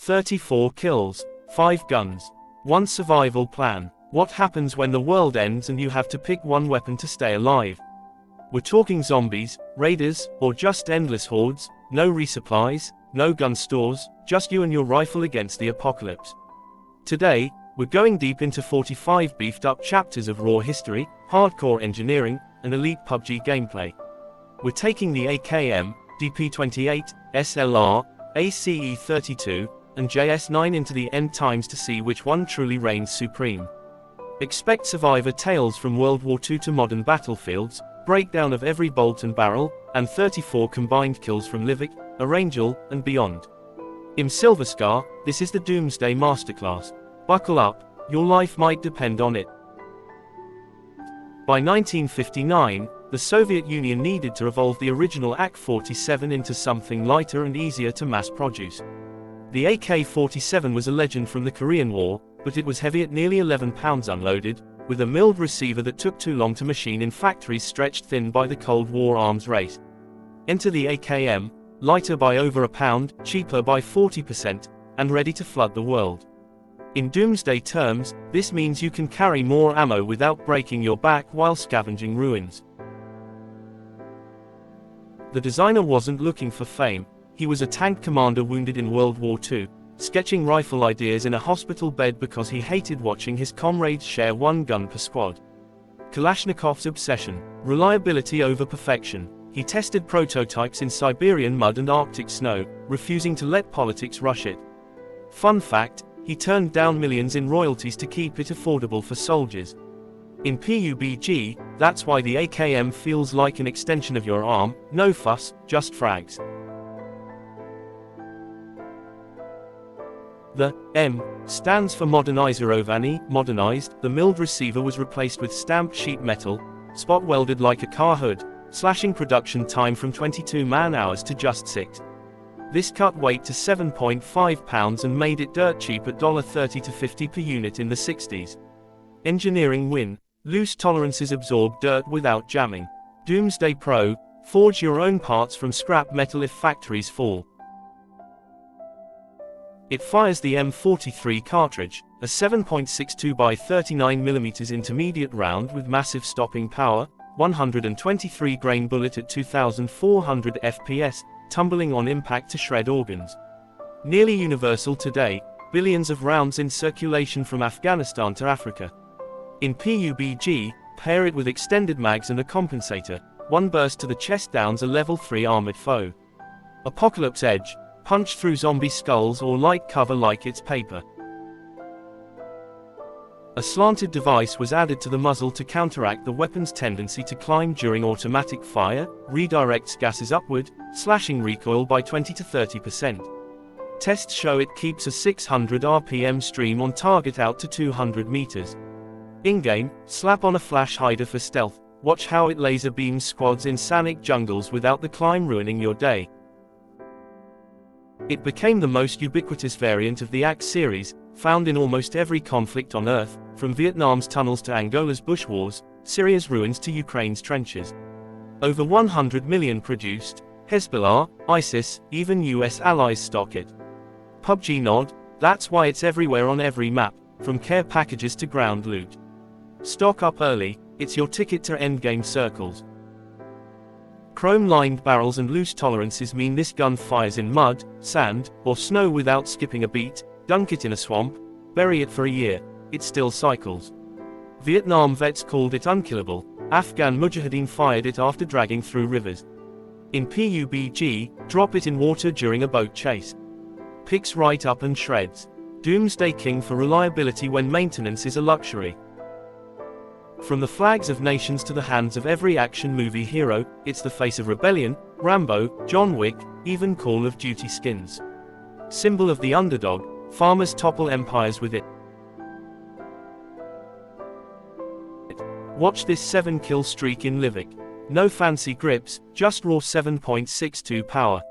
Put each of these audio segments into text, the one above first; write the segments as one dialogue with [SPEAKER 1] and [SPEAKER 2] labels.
[SPEAKER 1] 34 kills, 5 guns, 1 survival plan. What happens when the world ends and you have to pick one weapon to stay alive? We're talking zombies, raiders, or just endless hordes, no resupplies, no gun stores, just you and your rifle against the apocalypse. Today, we're going deep into 45 beefed-up chapters of raw history, hardcore engineering, and elite PUBG gameplay. We're taking the AKM, DP28, SLR, ACE32, and JS9 into the end times to see which one truly reigns supreme. Expect survivor tales from World War II to modern battlefields, breakdown of every bolt and barrel, and 34 combined kills from Livik, Arangel, and beyond. In Silverscar, this is the Doomsday Masterclass. Buckle up, your life might depend on it. By 1959, the Soviet Union needed to evolve the original AK-47 into something lighter and easier to mass produce. The AK-47 was a legend from the Korean War, but it was heavy at nearly 11 pounds unloaded, with a milled receiver that took too long to machine in factories stretched thin by the Cold War arms race. Enter the AKM, lighter by over a pound, cheaper by 40%, and ready to flood the world. In Doomsday terms, this means you can carry more ammo without breaking your back while scavenging ruins. The designer wasn't looking for fame. He was a tank commander wounded in World War II, sketching rifle ideas in a hospital bed because he hated watching his comrades share one gun per squad. Kalashnikov's obsession, reliability over perfection. He tested prototypes in Siberian mud and Arctic snow, refusing to let politics rush it. Fun fact, he turned down millions in royalties to keep it affordable for soldiers. In PUBG, that's why the AKM feels like an extension of your arm, no fuss, just frags. The M stands for Modernizerovany, modernized. The milled receiver was replaced with stamped sheet metal, spot welded like a car hood, slashing production time from 22 man-hours to just 6. This cut weight to 7.5 pounds and made it dirt cheap at $30 to $50 per unit in the 60s. Engineering win. Loose tolerances absorb dirt without jamming. Doomsday Pro, forge your own parts from scrap metal if factories fall. It fires the M43 cartridge, a 7.62 by 39mm intermediate round with massive stopping power, 123 grain bullet at 2400 FPS, tumbling on impact to shred organs. Nearly universal today, billions of rounds in circulation from Afghanistan to Africa. In PUBG, pair it with extended mags and a compensator, one burst to the chest downs a level 3 armored foe. Apocalypse Edge, punch through zombie skulls or light cover like it's paper. A slanted device was added to the muzzle to counteract the weapon's tendency to climb during automatic fire, redirects gases upward, slashing recoil by 20 to 30%. Tests show it keeps a 600 RPM stream on target out to 200 meters. In-game, slap on a flash hider for stealth, watch how it laser beams squads in Sanic jungles without the climb ruining your day. It became the most ubiquitous variant of the AKE series, found in almost every conflict on Earth, from Vietnam's tunnels to Angola's bush wars, Syria's ruins to Ukraine's trenches. Over 100 million produced, Hezbollah, ISIS, even US allies stock it. PUBG nod, that's why it's everywhere on every map, from care packages to ground loot. Stock up early, it's your ticket to endgame circles. Chrome-lined barrels and loose tolerances mean this gun fires in mud, sand, or snow without skipping a beat. Dunk it in a swamp, bury it for a year, it still cycles. Vietnam vets called it unkillable, Afghan mujahideen fired it after dragging through rivers. In PUBG, drop it in water during a boat chase. Picks right up and shreds. Doomsday King for reliability when maintenance is a luxury. From the flags of nations to the hands of every action movie hero, it's the face of rebellion, Rambo, John Wick, even Call of Duty skins. Symbol of the underdog, farmers topple empires with it. Watch this 7-kill streak in Livik. No fancy grips, just raw 7.62 power.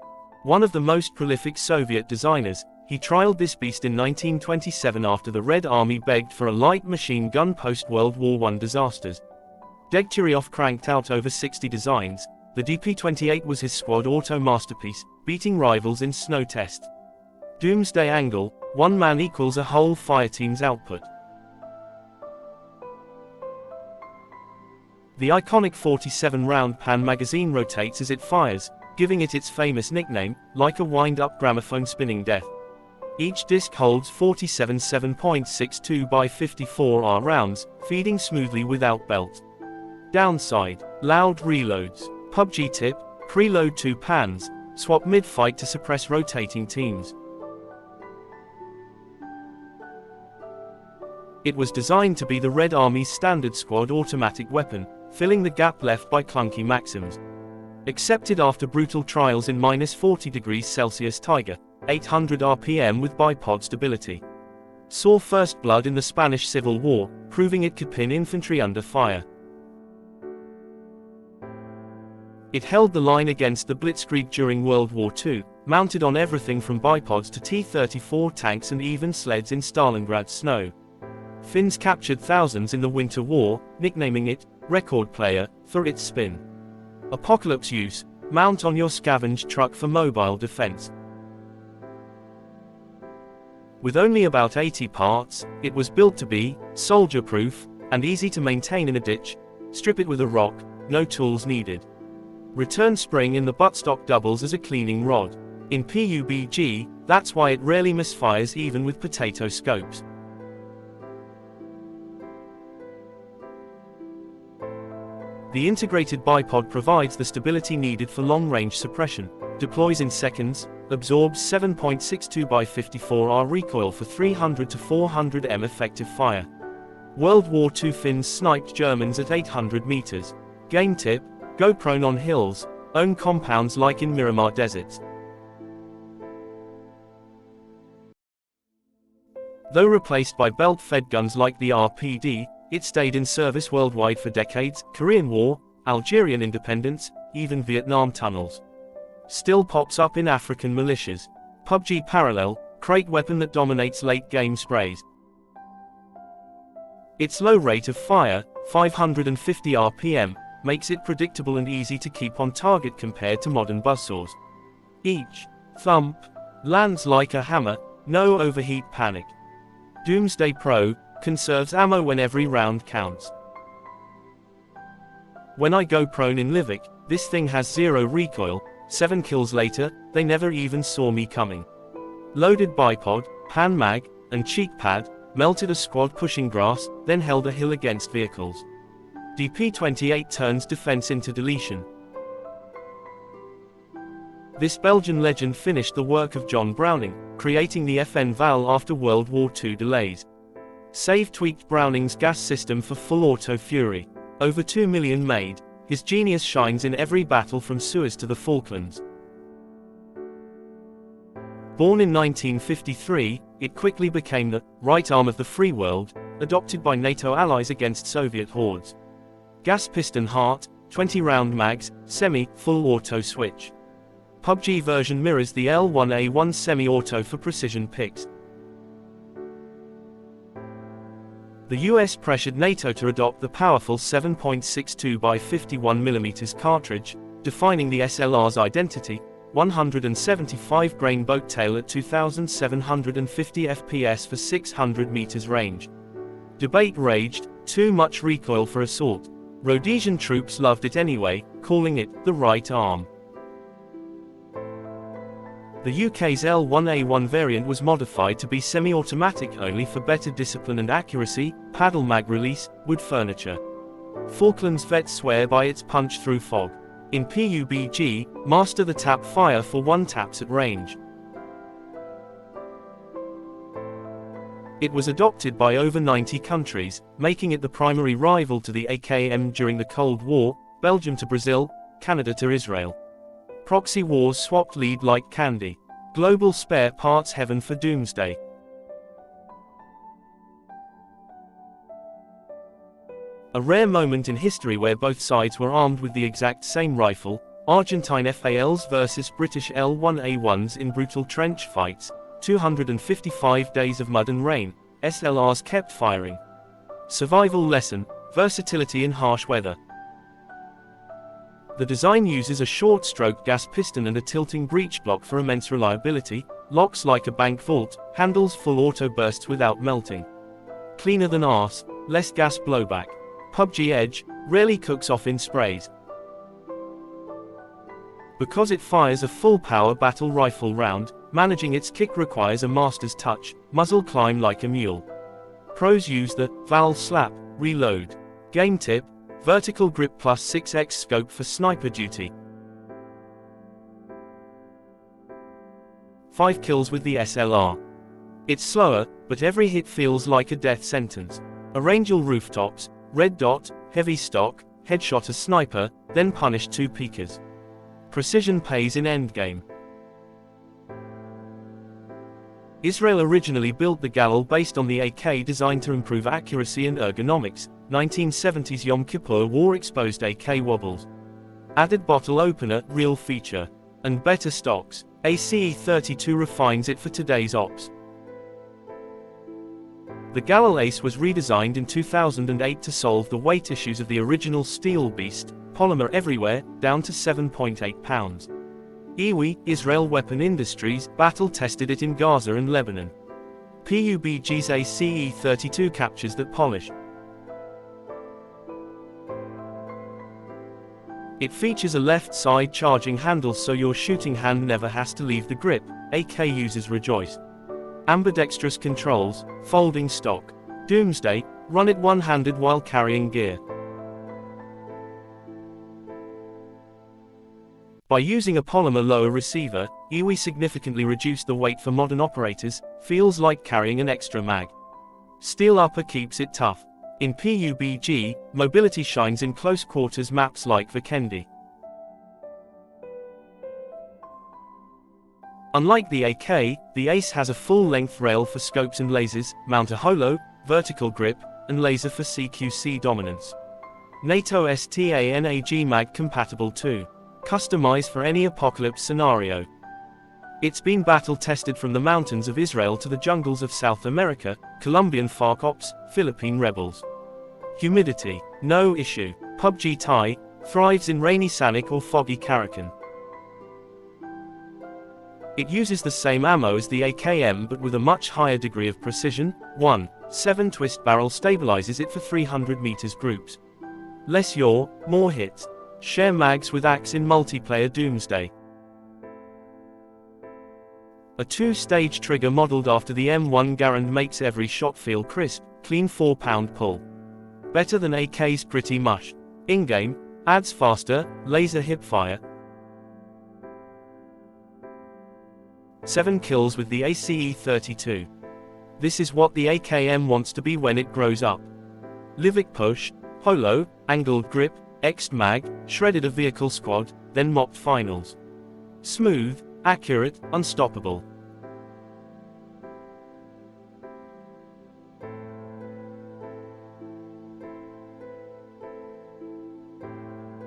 [SPEAKER 1] One of the most prolific Soviet designers, he trialed this beast in 1927 after the Red Army begged for a light machine gun post-World War I disasters. Degtyaryov cranked out over 60 designs. The DP28 was his squad auto masterpiece, beating rivals in snow tests. Doomsday Angle, one man equals a whole fireteam's output. The iconic 47-round pan magazine rotates as it fires, giving it its famous nickname, like a wind-up gramophone spinning death. Each disc holds 47 7.62 by 54 rounds, feeding smoothly without belt. Downside: loud reloads. PUBG tip: preload 2 pans, swap mid-fight to suppress rotating teams. It was designed to be the Red Army's standard squad automatic weapon, filling the gap left by clunky Maxims. Accepted after brutal trials in -40°C Tiger, 800 RPM with bipod stability. Saw first blood in the Spanish Civil War, proving it could pin infantry under fire. It held the line against the Blitzkrieg during World War II, mounted on everything from bipods to T-34 tanks and even sleds in Stalingrad snow. Finns captured thousands in the Winter War, nicknaming it "Record Player" for its spin. Apocalypse use: mount on your scavenge truck for mobile defense. With only about 80 parts, it was built to be soldier-proof and easy to maintain in a ditch. Strip it with a rock, no tools needed. Return spring in the buttstock doubles as a cleaning rod. In PUBG, that's why it rarely misfires even with potato scopes. The integrated bipod provides the stability needed for long-range suppression, deploys in seconds, absorbs 7.62 by 54 recoil for 300 to 400 m effective fire. World War II Finns sniped Germans at 800 meters. Game tip: go prone on hills, own compounds like in Miramar deserts. Though replaced by belt-fed guns like the RPD, it stayed in service worldwide for decades: Korean War, Algerian independence, even Vietnam tunnels. Still pops up in African militias. PUBG Parallel, crate weapon that dominates late-game sprays. Its low rate of fire, 550 RPM, makes it predictable and easy to keep on target compared to modern buzzsaws. Each thump lands like a hammer, no overheat panic. Doomsday Pro conserves ammo when every round counts. When I go prone in Livik, this thing has 0 recoil. 7 kills later, they never even saw me coming. Loaded bipod, pan mag, and cheek pad, melted a squad pushing grass, then held a hill against vehicles. DP28 turns defense into deletion. This Belgian legend finished the work of John Browning, creating the FN Val after World War II delays. Save tweaked Browning's gas system for full auto fury. Over 2 million made. His genius shines in every battle from Suez to the Falklands. Born in 1953, it quickly became the right arm of the free world, adopted by NATO allies against Soviet hordes. Gas piston heart, 20-round mags, semi-full auto switch. PUBG version mirrors the L1A1 semi-auto for precision picks. The US pressured NATO to adopt the powerful 7.62 by 51mm cartridge, defining the SLR's identity: 175-grain boat tail at 2750 FPS for 600 meters range. Debate raged: too much recoil for assault. Rhodesian troops loved it anyway, calling it the right arm. The UK's L1A1 variant was modified to be semi-automatic only for better discipline and accuracy. Paddle mag release, wood furniture. Falklands vets swear by its punch-through fog. In PUBG, master the tap fire for 1 taps at range. It was adopted by over 90 countries, making it the primary rival to the AKM during the Cold War: Belgium to Brazil, Canada to Israel. Proxy wars swapped lead like candy. Global spare parts heaven for Doomsday. A rare moment in history where both sides were armed with the exact same rifle: Argentine FALs versus British L1A1s in brutal trench fights. 255 days of mud and rain, SLRs kept firing. Survival lesson: versatility in harsh weather. The design uses a short-stroke gas piston and a tilting breech block for immense reliability. locks like a bank vault, handles full auto bursts without melting. Cleaner than arse, less gas blowback. PUBG Edge, rarely cooks off in sprays. Because it fires a full-power battle rifle round, managing its kick requires a master's touch, muzzle climb like a mule. Pros use the valve slap, reload. Game tip, vertical grip plus 6x scope for sniper duty. 5 kills with the SLR. It's slower, but every hit feels like a death sentence. Arrangeal rooftops, red dot, heavy stock, headshot a sniper, then punish 2 peekers. Precision pays in endgame. Israel originally built the Galil based on the AK designed to improve accuracy and ergonomics. 1970s Yom Kippur War exposed AK wobbles. Added bottle opener, real feature. And better stocks. ACE32 refines it for today's ops. The Galil Ace was redesigned in 2008 to solve the weight issues of the original Steel Beast, polymer everywhere, down to 7.8 pounds. IWI, Israel Weapon Industries, battle-tested it in Gaza and Lebanon. PUBG's ACE32 captures that polish. It features a left-side charging handle so your shooting hand never has to leave the grip. AK users rejoice. Ambidextrous controls, folding stock. Doomsday, run it one-handed while carrying gear. By using a polymer lower receiver, IWI significantly reduced the weight for modern operators, feels like carrying an extra mag. Steel upper keeps it tough. In PUBG, mobility shines in close quarters maps like Vikendi. Unlike the AK, the ACE has a full-length rail for scopes and lasers, mount a holo, vertical grip, and laser for CQC dominance. NATO STANAG mag compatible too. Customized for any apocalypse scenario. It's been battle-tested from the mountains of Israel to the jungles of South America, Colombian FARC ops, Philippine rebels. Humidity, no issue. PUBG Thai, thrives in rainy Sanic or foggy Karakan. It uses the same ammo as the AKM but with a much higher degree of precision. 1.7 twist barrel stabilizes it for 300 meters groups. Less yaw, more hits. Share mags with AXE in multiplayer Doomsday. A 2-stage trigger modeled after the M1 Garand makes every shot feel crisp, clean 4-pound pull. Better than AK's pretty mush. In-game, adds faster, laser hipfire. 7 kills with the ACE32. This is what the AKM wants to be when it grows up. Livik push, holo, angled grip, X'd mag, shredded a vehicle squad, then mocked finals. Smooth, accurate, unstoppable.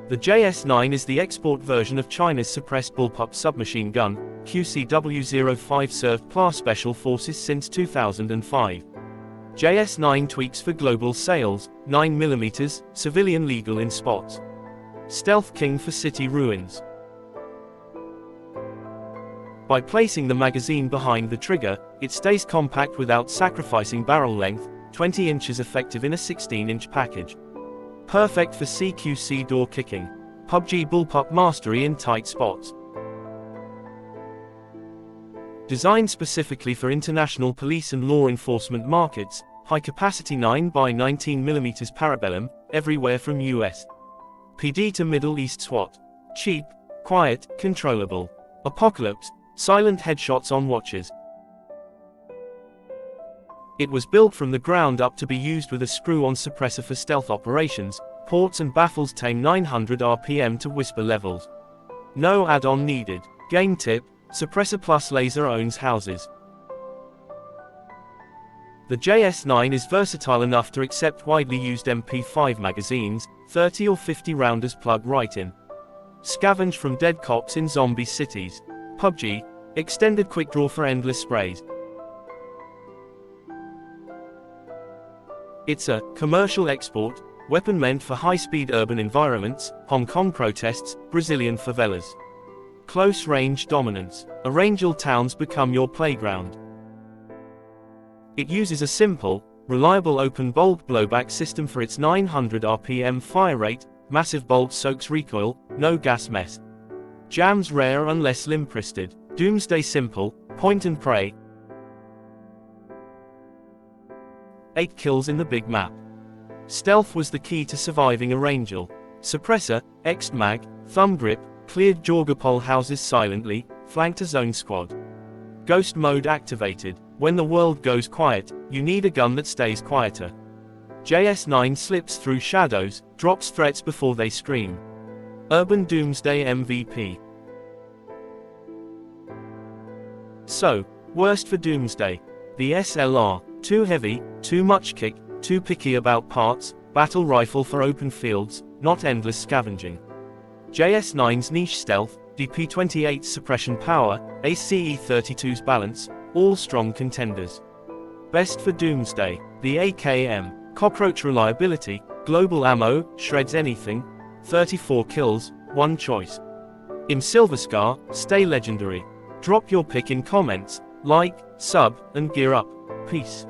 [SPEAKER 1] The JS9 is the export version of China's suppressed bullpup submachine gun. QCW-05 served PLA Special Forces since 2005. JS9 tweaks for global sales, 9mm, civilian legal in spots. Stealth King for city ruins. By placing the magazine behind the trigger, it stays compact without sacrificing barrel length, 20 inches effective in a 16-inch package. Perfect for CQC door kicking. PUBG bullpup mastery in tight spots. Designed specifically for international police and law enforcement markets, high-capacity 9x19mm parabellum, everywhere from US PD to Middle East SWAT. Cheap, quiet, controllable. Apocalypse, silent headshots on watches. It was built from the ground up to be used with a screw-on suppressor for stealth operations. Ports and baffles tame 900 RPM to whisper levels. No add-on needed. Game tip, suppressor plus laser owns houses. The JS9 is versatile enough to accept widely used MP5 magazines, 30 or 50 rounders plug right in. Scavenge from dead cops in zombie cities. PUBG, extended quick draw for endless sprays. It's a commercial export weapon meant for high-speed urban environments, Hong Kong protests, Brazilian favelas. Close range dominance. Erangel towns become your playground. It uses a simple, reliable open bolt blowback system for its 900 RPM fire rate, massive bolt soaks recoil, no gas mess. Jams rare unless limp-wristed. Doomsday simple, point and pray. 8 kills in the big map. Stealth was the key to surviving Erangel. Suppressor, X-Mag, Thumb Grip, cleared Jorgapol houses silently, flanked a zone squad. Ghost mode activated. When the world goes quiet, you need a gun that stays quieter. JS9 slips through shadows, drops threats before they scream. Urban Doomsday MVP. So, worst for Doomsday. The SLR, too heavy, too much kick, too picky about parts, battle rifle for open fields, not endless scavenging. JS9's niche stealth, DP28's suppression power, ACE32's balance, all strong contenders. Best for Doomsday, the AKM, cockroach reliability, global ammo, shreds anything, 34 kills, one choice. Silverscar, stay legendary. Drop your pick in comments, like, sub, and gear up. Peace.